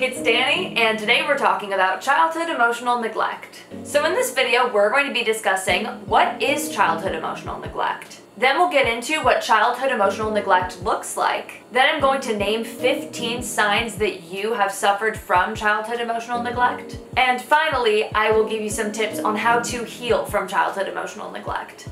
it's Danny, and today we're talking about childhood emotional neglect. So in this video, we're going to be discussing what is childhood emotional neglect. Then we'll get into what childhood emotional neglect looks like. Then I'm going to name 15 signs that you have suffered from childhood emotional neglect. And finally, I will give you some tips on how to heal from childhood emotional neglect.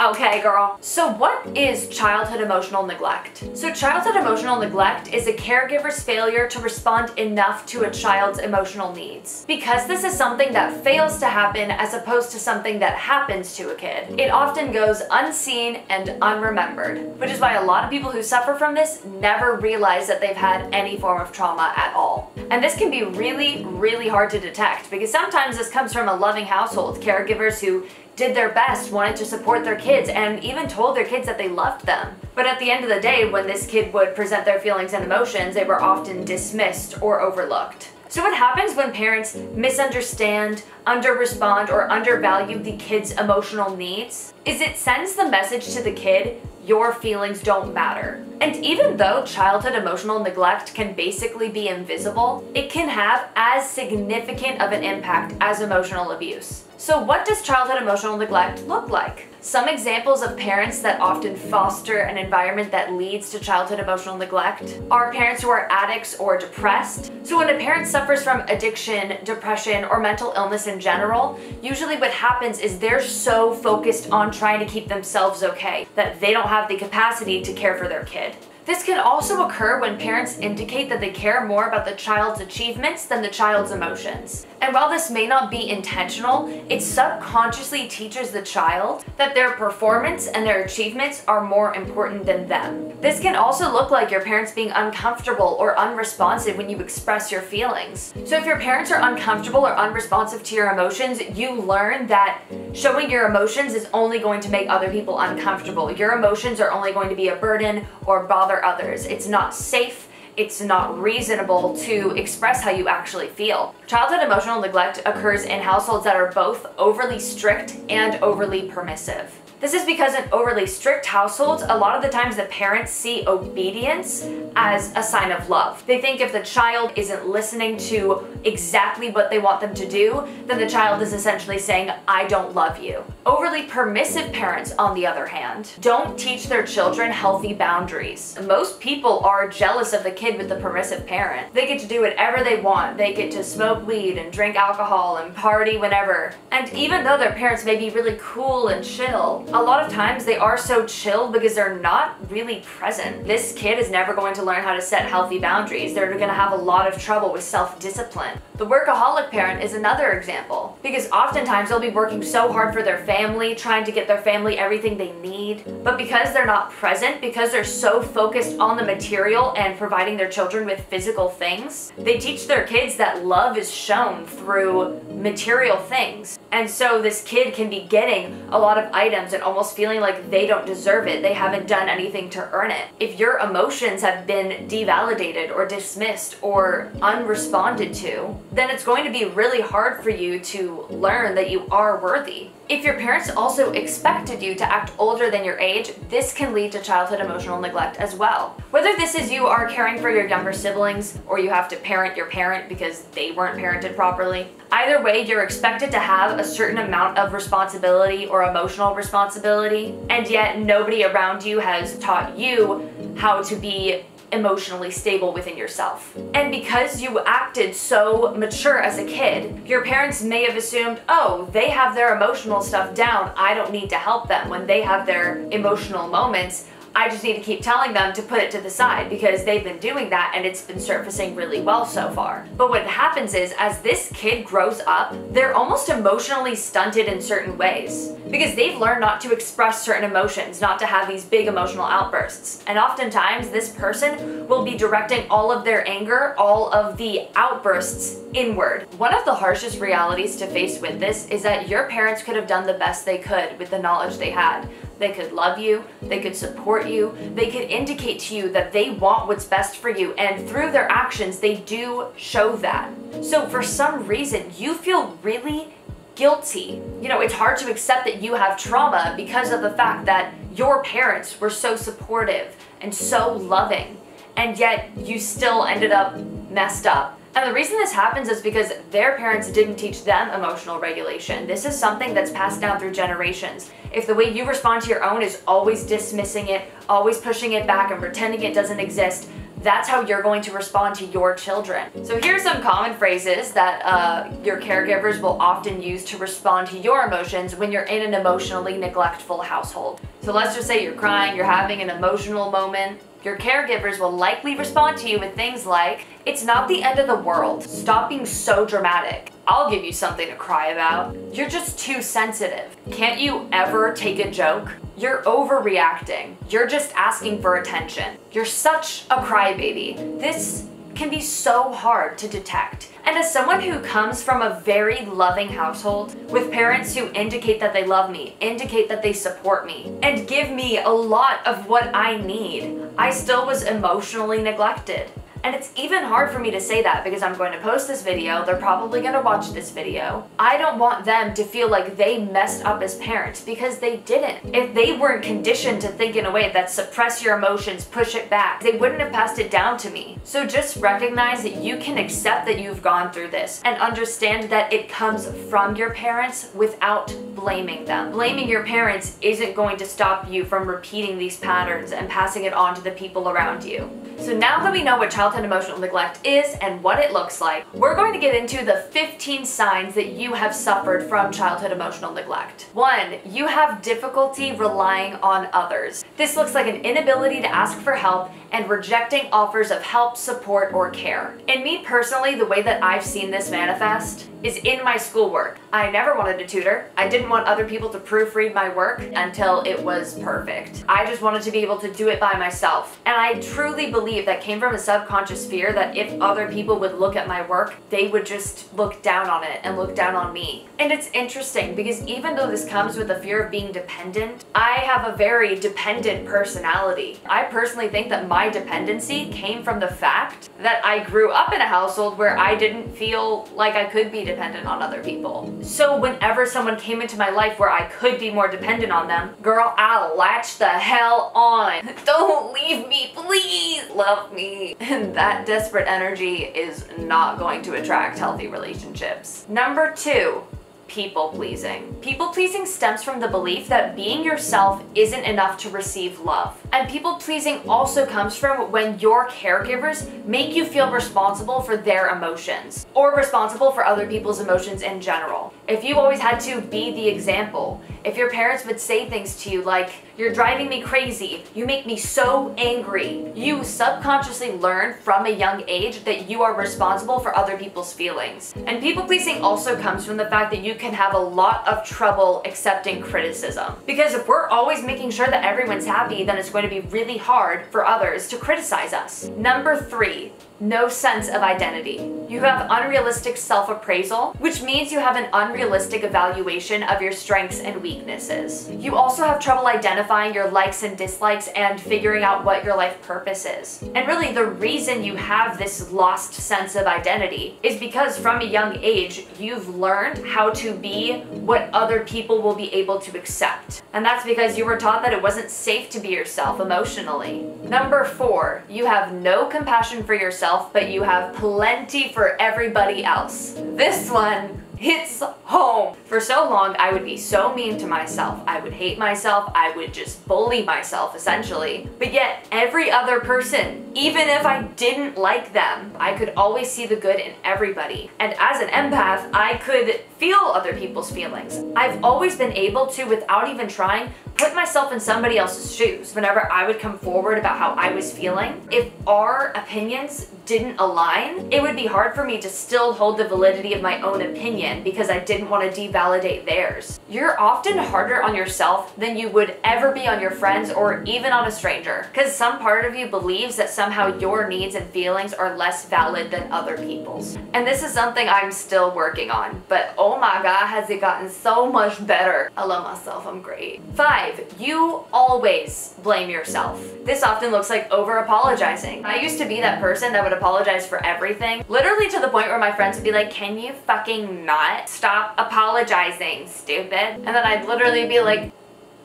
Okay, girl. So what is childhood emotional neglect? So childhood emotional neglect is a caregiver's failure to respond enough to a child's emotional needs. Because this is something that fails to happen as opposed to something that happens to a kid, it often goes unseen and unremembered, which is why a lot of people who suffer from this never realize that they've had any form of trauma at all. And this can be really, really hard to detect because sometimes this comes from a loving household, caregivers who did their best, wanted to support their kids, and even told their kids that they loved them. But at the end of the day, when this kid would present their feelings and emotions, they were often dismissed or overlooked. So what happens when parents misunderstand, under-respond, or undervalue the kid's emotional needs is it sends the message to the kid, your feelings don't matter. And even though childhood emotional neglect can basically be invisible, it can have as significant of an impact as emotional abuse. So what does childhood emotional neglect look like? Some examples of parents that often foster an environment that leads to childhood emotional neglect are parents who are addicts or depressed. So when a parent suffers from addiction, depression, or mental illness in general, usually what happens is they're so focused on trying to keep themselves okay that they don't have the capacity to care for their kid. This can also occur when parents indicate that they care more about the child's achievements than the child's emotions. And while this may not be intentional, it subconsciously teaches the child that their performance and their achievements are more important than them. This can also look like your parents being uncomfortable or unresponsive when you express your feelings. So if your parents are uncomfortable or unresponsive to your emotions, you learn that showing your emotions is only going to make other people uncomfortable. Your emotions are only going to be a burden or bother others. It's not safe. It's not reasonable to express how you actually feel. Childhood emotional neglect occurs in households that are both overly strict and overly permissive. This is because in overly strict households, a lot of the times the parents see obedience as a sign of love. They think if the child isn't listening to exactly what they want them to do, then the child is essentially saying, I don't love you. Overly permissive parents, on the other hand, don't teach their children healthy boundaries. Most people are jealous of the kid with the permissive parent. They get to do whatever they want. They get to smoke weed and drink alcohol and party whenever. And even though their parents may be really cool and chill, a lot of times they are so chill because they're not really present. This kid is never going to learn how to set healthy boundaries. They're going to have a lot of trouble with self-discipline. The workaholic parent is another example because oftentimes they'll be working so hard for their family, trying to get their family everything they need, but because they're not present, because they're so focused on the material and providing their children with physical things, they teach their kids that love is shown through material things. And so this kid can be getting a lot of items and almost feeling like they don't deserve it. They haven't done anything to earn it. If your emotions have been devalidated or dismissed or unresponded to, then it's going to be really hard for you to learn that you are worthy. If your parents also expected you to act older than your age, this can lead to childhood emotional neglect as well. Whether this is you are caring for your younger siblings or you have to parent your parent because they weren't parented properly, either way, you're expected to have a certain amount of responsibility or emotional responsibility, and yet nobody around you has taught you how to be emotionally stable within yourself. And because you acted so mature as a kid, your parents may have assumed, oh, they have their emotional stuff down, I don't need to help them when they have their emotional moments. I just need to keep telling them to put it to the side because they've been doing that and it's been surfacing really well so far. But what happens is, as this kid grows up, they're almost emotionally stunted in certain ways because they've learned not to express certain emotions, not to have these big emotional outbursts. And oftentimes this person will be directing all of their anger, all of the outbursts inward. One of the harshest realities to face with this is that your parents could have done the best they could with the knowledge they had. They could love you, they could support you, they could indicate to you that they want what's best for you, and through their actions, they do show that. So for some reason, you feel really guilty. You know, it's hard to accept that you have trauma because of the fact that your parents were so supportive and so loving. and yet you still ended up messed up. And the reason this happens is because their parents didn't teach them emotional regulation. This is something that's passed down through generations. If the way you respond to your own is always dismissing it, always pushing it back and pretending it doesn't exist, that's how you're going to respond to your children. So here's some common phrases that your caregivers will often use to respond to your emotions when you're in an emotionally neglectful household. So let's just say you're crying, you're having an emotional moment. Your caregivers will likely respond to you with things like, "It's not the end of the world. Stop being so dramatic. I'll give you something to cry about. You're just too sensitive. Can't you ever take a joke? You're overreacting. You're just asking for attention. You're such a crybaby." This can be so hard to detect. And as someone who comes from a very loving household, with parents who indicate that they love me, indicate that they support me, and give me a lot of what I need, I still was emotionally neglected. And it's even hard for me to say that because I'm going to post this video, they're probably going to watch this video. I don't want them to feel like they messed up as parents because they didn't. If they weren't conditioned to think in a way that suppress your emotions, push it back, they wouldn't have passed it down to me. So just recognize that you can accept that you've gone through this and understand that it comes from your parents without blaming them. Blaming your parents isn't going to stop you from repeating these patterns and passing it on to the people around you. So now that we know what childhood emotional neglect is and what it looks like, we're going to get into the 15 signs that you have suffered from childhood emotional neglect. 1, you have difficulty relying on others. This looks like an inability to ask for help and rejecting offers of help, support, or care. And me personally, the way that I've seen this manifest is in my schoolwork. I never wanted to tutor. I didn't want other people to proofread my work until it was perfect. I just wanted to be able to do it by myself. And I truly believe that came from a subconscious fear that if other people would look at my work, they would just look down on it and look down on me. And it's interesting because even though this comes with the fear of being dependent, I have a very dependent personality. I personally think that my dependency came from the fact that I grew up in a household where I didn't feel like I could be dependent on other people. So whenever someone came into my life where I could be more dependent on them, girl, I latched the hell on. Don't leave me, please, love me. And that desperate energy is not going to attract healthy relationships. Number 2, people pleasing. People pleasing stems from the belief that being yourself isn't enough to receive love. And people pleasing also comes from when your caregivers make you feel responsible for their emotions or responsible for other people's emotions in general. If you always had to be the example, if your parents would say things to you like, "You're driving me crazy, you make me so angry," you subconsciously learn from a young age that you are responsible for other people's feelings. And people pleasing also comes from the fact that you can have a lot of trouble accepting criticism. Because if we're always making sure that everyone's happy, then it's going to be really hard for others to criticize us. Number 3, no sense of identity. You have unrealistic self-appraisal, which means you have an unrealistic evaluation of your strengths and weaknesses. You also have trouble identifying your likes and dislikes and figuring out what your life purpose is. And really, the reason you have this lost sense of identity is because from a young age, you've learned how to be what other people will be able to accept. And that's because you were taught that it wasn't safe to be yourself emotionally. Number 4, you have no compassion for yourself, but you have plenty for everybody else. This one hits home. For so long, I would be so mean to myself. I would hate myself. I would just bully myself, essentially. But yet, every other person, even if I didn't like them, I could always see the good in everybody. And as an empath, I could feel other people's feelings. I've always been able to, without even trying, put myself in somebody else's shoes whenever I would come forward about how I was feeling. If our opinions didn't align, it would be hard for me to still hold the validity of my own opinion because I didn't want to devalidate theirs. You're often harder on yourself than you would ever be on your friends or even on a stranger, because some part of you believes that somehow your needs and feelings are less valid than other people's. And this is something I'm still working on, but oh my god, has it gotten so much better. I love myself, I'm great. 5, you always blame yourself. This often looks like over-apologizing. I used to be that person that would apologize for everything, literally to the point where my friends would be like, "Can you fucking not stop apologizing, stupid?" And then I'd literally be like,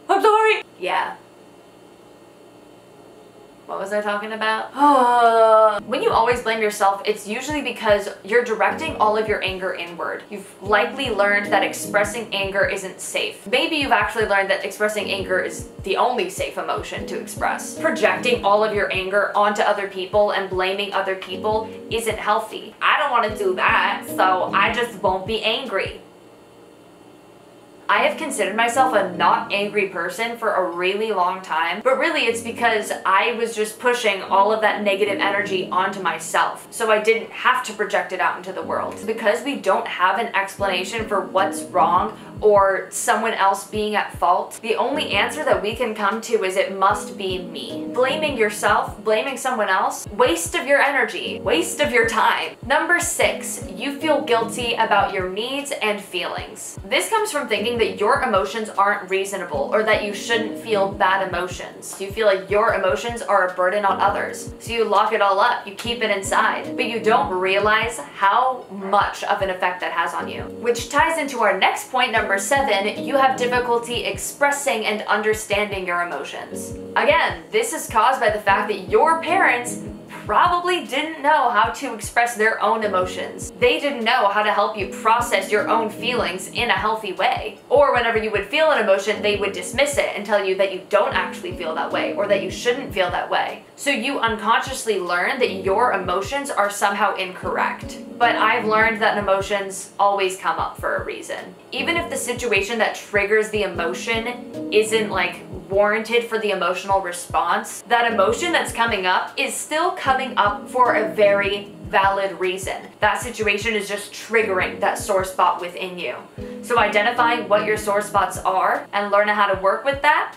"I'm sorry." Yeah. What was I talking about? When you always blame yourself, it's usually because you're directing all of your anger inward. You've likely learned that expressing anger isn't safe. Maybe you've actually learned that expressing anger is the only safe emotion to express. Projecting all of your anger onto other people and blaming other people isn't healthy. I don't want to do that, so I just won't be angry. I have considered myself a not angry person for a really long time, but really it's because I was just pushing all of that negative energy onto myself, so I didn't have to project it out into the world. Because we don't have an explanation for what's wrong or someone else being at fault, the only answer that we can come to is it must be me. Blaming yourself, blaming someone else, waste of your energy, waste of your time. Number 6, you feel guilty about your needs and feelings. This comes from thinking that your emotions aren't reasonable or that you shouldn't feel bad emotions. You feel like your emotions are a burden on others. So you lock it all up, you keep it inside, but you don't realize how much of an effect that has on you. Which ties into our next point, number 7, you have difficulty expressing and understanding your emotions. Again, this is caused by the fact that your parents probably didn't know how to express their own emotions. They didn't know how to help you process your own feelings in a healthy way. Or whenever you would feel an emotion, they would dismiss it and tell you that you don't actually feel that way or that you shouldn't feel that way. So you unconsciously learn that your emotions are somehow incorrect. But I've learned that emotions always come up for a reason. Even if the situation that triggers the emotion isn't like warranted for the emotional response, that emotion that's coming up is still coming up for a very valid reason. That situation is just triggering that sore spot within you. So identifying what your sore spots are and learning how to work with that.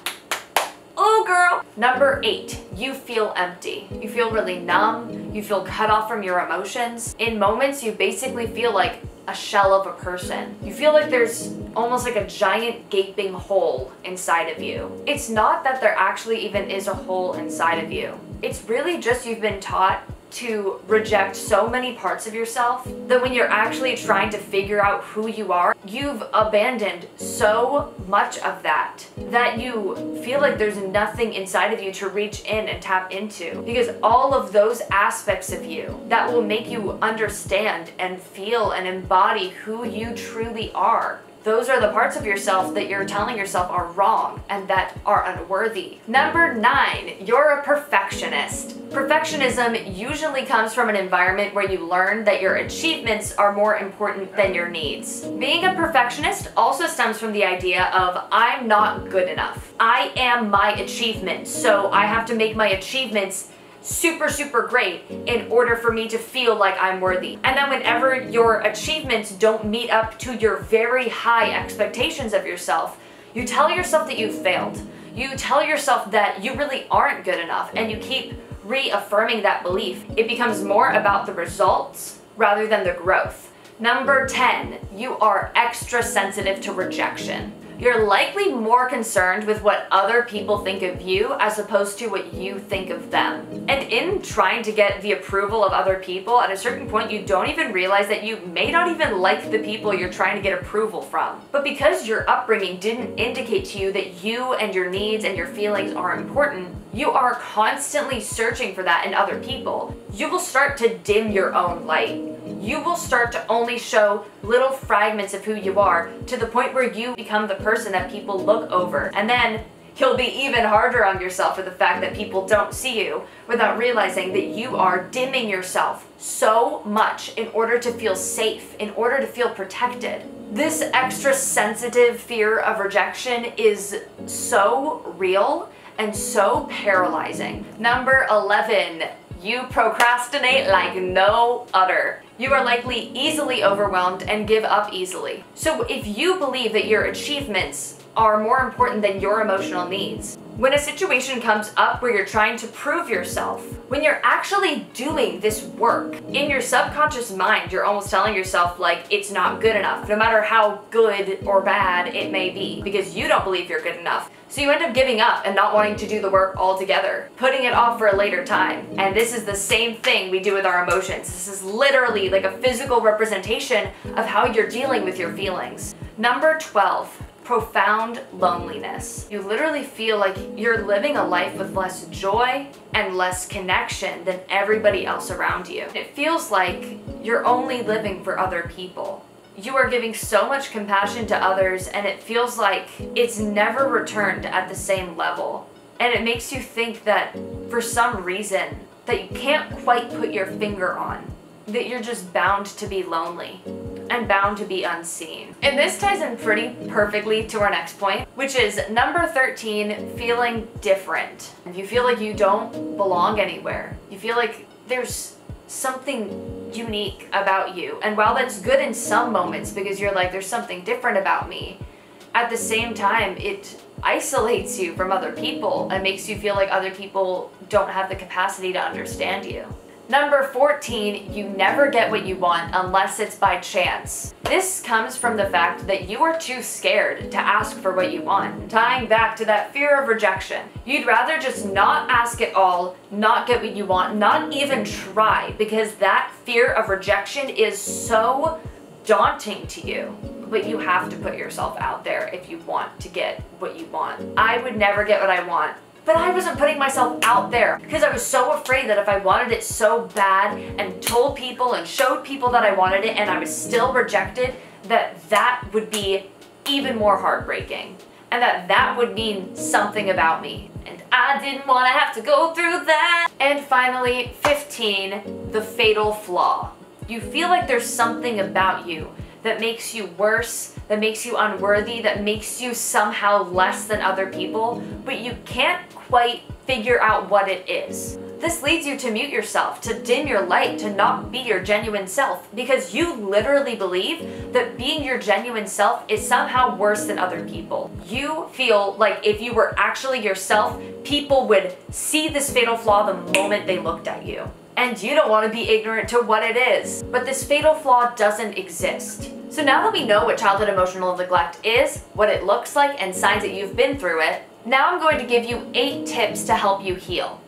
Oh girl! Number 8, you feel empty. You feel really numb, you feel cut off from your emotions. In moments, you basically feel like a shell of a person. You feel like there's almost like a giant gaping hole inside of you. It's not that there actually even is a hole inside of you. It's really just you've been taught to reject so many parts of yourself that when you're actually trying to figure out who you are, you've abandoned so much of that you feel like there's nothing inside of you to reach in and tap into. Because all of those aspects of you that will make you understand and feel and embody who you truly are, those are the parts of yourself that you're telling yourself are wrong and that are unworthy. Number 9, you're a perfectionist. Perfectionism usually comes from an environment where you learn that your achievements are more important than your needs. Being a perfectionist also stems from the idea of I'm not good enough. I am my achievement, so I have to make my achievements super great in order for me to feel like I'm worthy. And then whenever your achievements don't meet up to your very high expectations of yourself, you tell yourself that you failed. You tell yourself that you really aren't good enough, and you keep reaffirming that belief. It becomes more about the results rather than the growth. Number 10, you are extra sensitive to rejection. You're likely more concerned with what other people think of you as opposed to what you think of them. And in trying to get the approval of other people, at a certain point you don't even realize that you may not even like the people you're trying to get approval from. But because your upbringing didn't indicate to you that you and your needs and your feelings are important, you are constantly searching for that in other people. You will start to dim your own light. You will start to only show little fragments of who you are to the point where you become the person that people look over. And then you'll be even harder on yourself for the fact that people don't see you without realizing that you are dimming yourself so much in order to feel safe, in order to feel protected. This extra sensitive fear of rejection is so real and so paralyzing. Number 11, you procrastinate like no other. You are likely easily overwhelmed and give up easily. So if you believe that your achievements are more important than your emotional needs, when a situation comes up where you're trying to prove yourself, when you're actually doing this work, in your subconscious mind, you're almost telling yourself like it's not good enough, no matter how good or bad it may be, because you don't believe you're good enough. So you end up giving up and not wanting to do the work altogether, putting it off for a later time. And this is the same thing we do with our emotions. This is literally like a physical representation of how you're dealing with your feelings. Number 12, profound loneliness. You literally feel like you're living a life with less joy and less connection than everybody else around you. It feels like you're only living for other people. You are giving so much compassion to others, and it feels like it's never returned at the same level. And it makes you think that for some reason that you can't quite put your finger on, that you're just bound to be lonely and bound to be unseen. And this ties in pretty perfectly to our next point, which is number 13, feeling different. You feel like you don't belong anywhere. You feel like there's something unique about you. And while that's good in some moments because you're like, there's something different about me, at the same time, it isolates you from other people and makes you feel like other people don't have the capacity to understand you. Number 14, you never get what you want unless it's by chance. This comes from the fact that you are too scared to ask for what you want, tying back to that fear of rejection. You'd rather just not ask at all, not get what you want, not even try, because that fear of rejection is so daunting to you. But you have to put yourself out there if you want to get what you want. I would never get what I want. But I wasn't putting myself out there because I was so afraid that if I wanted it so bad and told people and showed people that I wanted it and I was still rejected, that would be even more heartbreaking and that would mean something about me. And I didn't want to have to go through that. And finally, 15, the fatal flaw. You feel like there's something about you that makes you worse, that makes you unworthy, that makes you somehow less than other people, but you can't quite figure out what it is. This leads you to mute yourself, to dim your light, to not be your genuine self, because you literally believe that being your genuine self is somehow worse than other people. You feel like if you were actually yourself, people would see this fatal flaw the moment they looked at you. And you don't want to be ignorant to what it is. But this fatal flaw doesn't exist. So now that we know what childhood emotional neglect is, what it looks like, and signs that you've been through it, now I'm going to give you 8 tips to help you heal.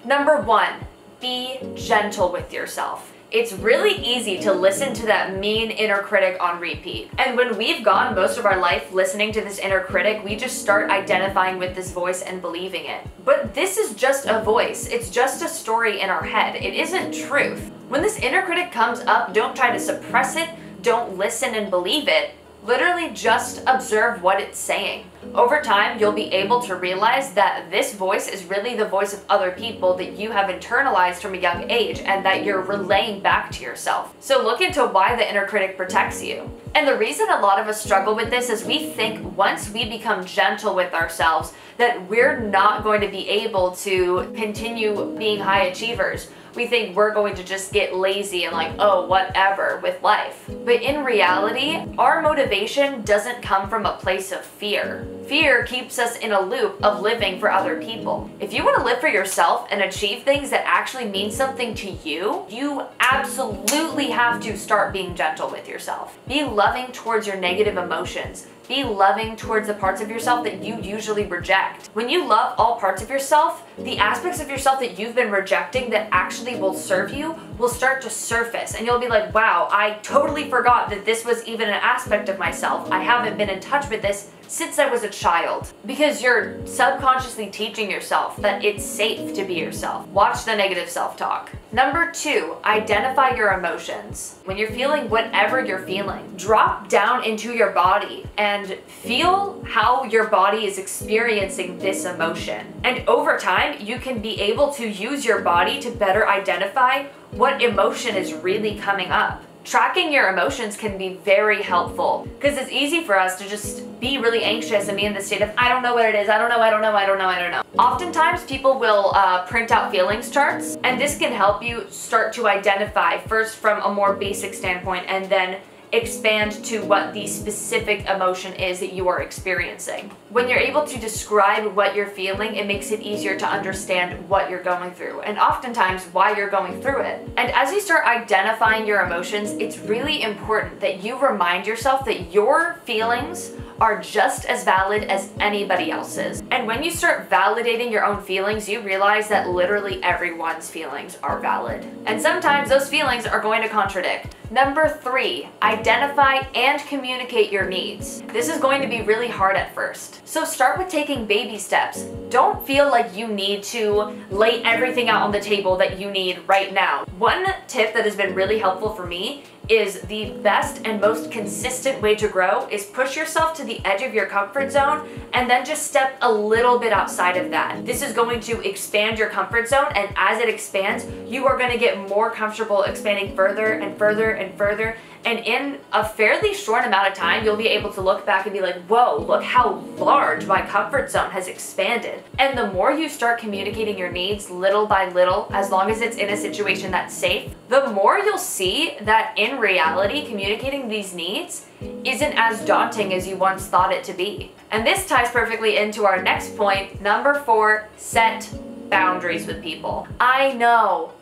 Number 1, be gentle with yourself. It's really easy to listen to that mean inner critic on repeat. And when we've gone most of our life listening to this inner critic, we just start identifying with this voice and believing it. But this is just a voice. It's just a story in our head. It isn't truth. When this inner critic comes up, don't try to suppress it. Don't listen and believe it. Literally just observe what it's saying. Over time, you'll be able to realize that this voice is really the voice of other people that you have internalized from a young age and that you're relaying back to yourself. So look into why the inner critic protects you. And the reason a lot of us struggle with this is we think once we become gentle with ourselves that we're not going to be able to continue being high achievers. We think we're going to just get lazy and like, oh, whatever with life. But in reality, our motivation doesn't come from a place of fear. Fear keeps us in a loop of living for other people. If you want to live for yourself and achieve things that actually mean something to you, you absolutely have to start being gentle with yourself. Be loving towards your negative emotions. Be loving towards the parts of yourself that you usually reject. When you love all parts of yourself, the aspects of yourself that you've been rejecting that actually will serve you will start to surface and you'll be like, wow, I totally forgot that this was even an aspect of myself. I haven't been in touch with this since I was a child. Because you're subconsciously teaching yourself that it's safe to be yourself. Watch the negative self-talk. Number 2, identify your emotions. When you're feeling whatever you're feeling, drop down into your body and feel how your body is experiencing this emotion. And over time, you can be able to use your body to better identify what emotion is really coming up. Tracking your emotions can be very helpful because it's easy for us to just be really anxious and be in the state of, I don't know what it is, I don't know. Oftentimes people will print out feelings charts, and this can help you start to identify first from a more basic standpoint and then expand to what the specific emotion is that you are experiencing. When you're able to describe what you're feeling, it makes it easier to understand what you're going through and oftentimes why you're going through it. And as you start identifying your emotions, it's really important that you remind yourself that your feelings are just as valid as anybody else's. And when you start validating your own feelings, you realize that literally everyone's feelings are valid. And sometimes those feelings are going to contradict. Number 3, identify and communicate your needs. This is going to be really hard at first. So start with taking baby steps. Don't feel like you need to lay everything out on the table that you need right now. One tip that has been really helpful for me is the best and most consistent way to grow is push yourself to the edge of your comfort zone and then just step a little bit outside of that. This is going to expand your comfort zone, and as it expands, you are going to get more comfortable expanding further and further and further. And in a fairly short amount of time, you'll be able to look back and be like, whoa, look how large my comfort zone has expanded. And the more you start communicating your needs little by little, as long as it's in a situation that's safe, the more you'll see that in reality, communicating these needs isn't as daunting as you once thought it to be. And this ties perfectly into our next point. Number 4, set boundaries with people. I know.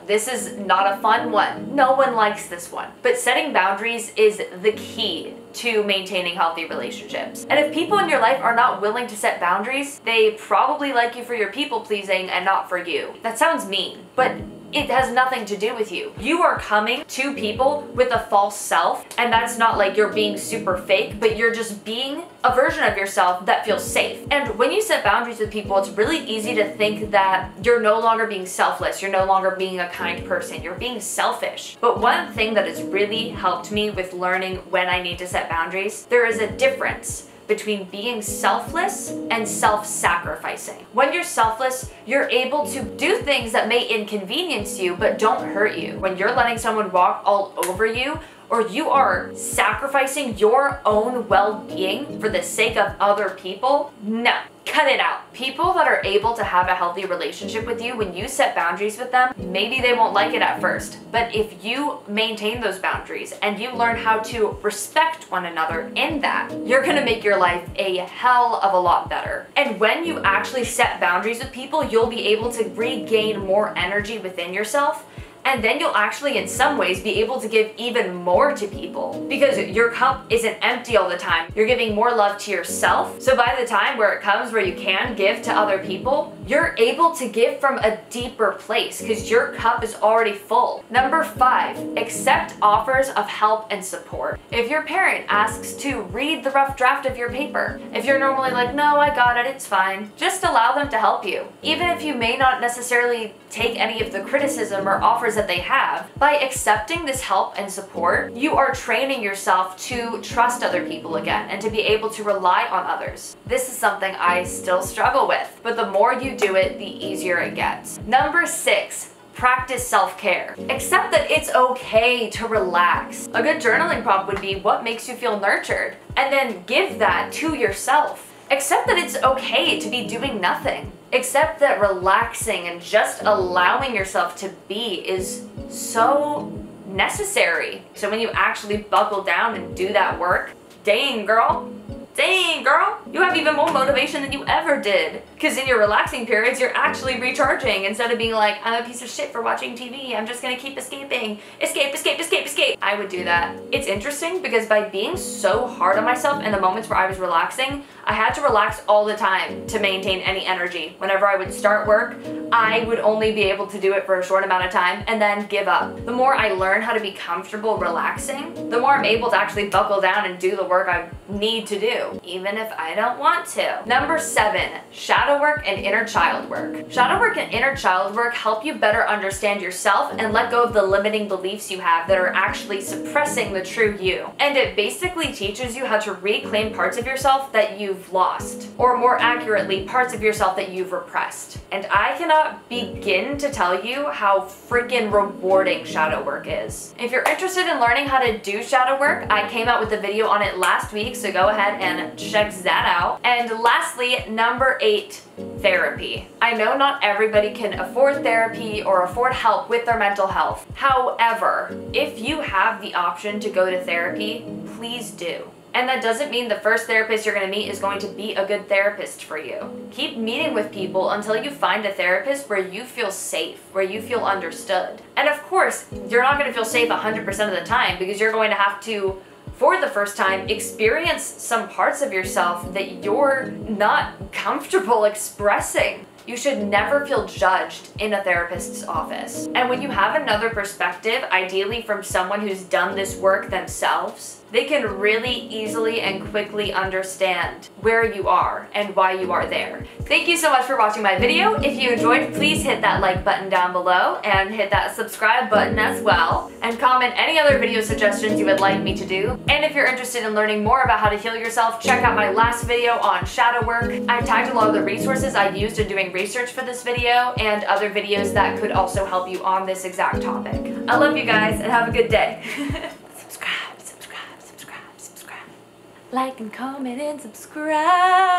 This is not a fun one. No one likes this one. But setting boundaries is the key to maintaining healthy relationships. And if people in your life are not willing to set boundaries, they probably like you for your people pleasing and not for you. That sounds mean, but it has nothing to do with you. You are coming to people with a false self, and that's not like you're being super fake, but you're just being a version of yourself that feels safe. And when you set boundaries with people, it's really easy to think that you're no longer being selfless, you're no longer being a kind person, you're being selfish. But one thing that has really helped me with learning when I need to set boundaries, there is a difference between being selfless and self-sacrificing. When you're selfless, you're able to do things that may inconvenience you but don't hurt you. When you're letting someone walk all over you, or you are sacrificing your own well-being for the sake of other people, no, cut it out. People that are able to have a healthy relationship with you, when you set boundaries with them, maybe they won't like it at first, but if you maintain those boundaries and you learn how to respect one another in that, you're gonna make your life a hell of a lot better. And when you actually set boundaries with people, you'll be able to regain more energy within yourself. And then you'll actually, in some ways, be able to give even more to people because your cup isn't empty all the time. You're giving more love to yourself. So by the time where it comes where you can give to other people, you're able to give from a deeper place because your cup is already full. Number 5, accept offers of help and support. If your parent asks to read the rough draft of your paper, if you're normally like, no, I got it, it's fine, just allow them to help you. Even if you may not necessarily take any of the criticism or offers that they have, by accepting this help and support, you are training yourself to trust other people again and to be able to rely on others. This is something I still struggle with, but the more you do it, the easier it gets. Number 6, practice self-care. Accept that it's okay to relax. A good journaling prompt would be, what makes you feel nurtured? And then give that to yourself. Accept that it's okay to be doing nothing. Accept that relaxing and just allowing yourself to be is so necessary. So when you actually buckle down and do that work, dang girl, you have even more motivation than you ever did. Because in your relaxing periods, you're actually recharging instead of being like, I'm a piece of shit for watching TV. I'm just gonna keep escaping. Escape. I would do that. It's interesting because by being so hard on myself in the moments where I was relaxing, I had to relax all the time to maintain any energy. Whenever I would start work, I would only be able to do it for a short amount of time and then give up. The more I learn how to be comfortable relaxing, the more I'm able to actually buckle down and do the work I need to do, even if I don't want to. Number 7, shadow work and inner child work. Shadow work and inner child work help you better understand yourself and let go of the limiting beliefs you have that are actually suppressing the true you. And it basically teaches you how to reclaim parts of yourself that you've lost, or more accurately, parts of yourself that you've repressed. And I cannot begin to tell you how freaking rewarding shadow work is. If you're interested in learning how to do shadow work, I came out with a video on it last week, so go ahead and check that out. And lastly, number 8, therapy. I know not everybody can afford therapy or afford help with their mental health. However, if you have the option to go to therapy, please do. And that doesn't mean the first therapist you're going to meet is going to be a good therapist for you. Keep meeting with people until you find a therapist where you feel safe, where you feel understood. And of course, you're not going to feel safe 100% of the time because you're going to have to, for the first time, experience some parts of yourself that you're not comfortable expressing. You should never feel judged in a therapist's office. And when you have another perspective, ideally from someone who's done this work themselves, they can really easily and quickly understand where you are and why you are there. Thank you so much for watching my video. If you enjoyed, please hit that like button down below and hit that subscribe button as well. And comment any other video suggestions you would like me to do. And if you're interested in learning more about how to heal yourself, check out my last video on shadow work. I tagged a lot of the resources I used in doing research for this video and other videos that could also help you on this exact topic. I love you guys and have a good day. Like and comment and subscribe.